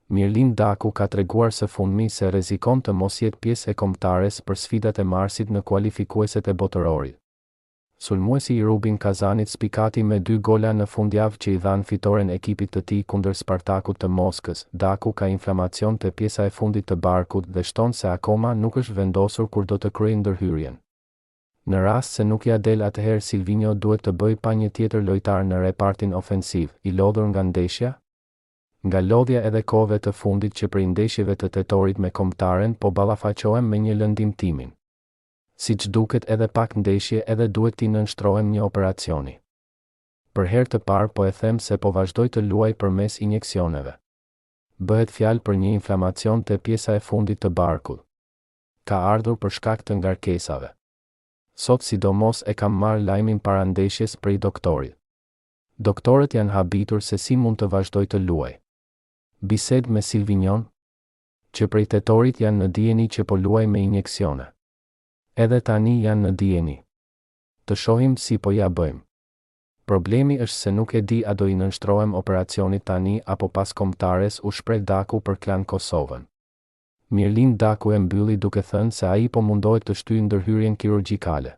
Mirlin Daku ka treguar së fundmi se rrezikon të mos jetë pjesë e kombëtares për sfidat e Marsit në kualifikueset e botërorit. Sulmuesi i Rubin Kazanit spikati me 2 gola në fundjavë që i dhan fitoren ekipit të tij kundër Spartakut të Moskës. Daku ka inflamacion te pjesa e fundit të barkut dhe shton se akoma nuk është vendosur kur do të kryejë ndërhyrjen. Në rast se nuk ja del atëherë, Silvinho duhet të bëjë pa një tjetër lojtar në repartin ofensiv, i lodhur nga ndeshja. Nga lodhja edhe kohëve të fundit që prej ndeshjeve të tetorit me kombëtaren po ballafaqohem me një lëndim timin. Siç duket edhe pak ndeshje edhe duhet t'i nënshtrohem një operacioni. Për herë të parë po e them se po vazhdoj të luaj përmes injeksioneve. Bëhet fjalë për një inflamacion te pjesa e fundit të barkut. Ka ardhur për shkak të ngarkesave. Sot sidomos e kam marrë lajmin para ndeshjes prej doktorit. Doktorët janë habitur se si mund të vazhdoj të luaj. Bisedë me Silvinhon, që prej tetorit janë në dijeni që po luaj me injeksione. Edhe tani janë në dijeni. Të shohim si po ja bëjmë. Problemi është se nuk e di a do i nënshtrohem operacionit tani apo pas kombëtares, u shpreh Daku për Klan Kosovën. Mirlin Daku e mbylli duke thënë se ai po mundohet të shtyjë ndërhyrjen kirurgjikale.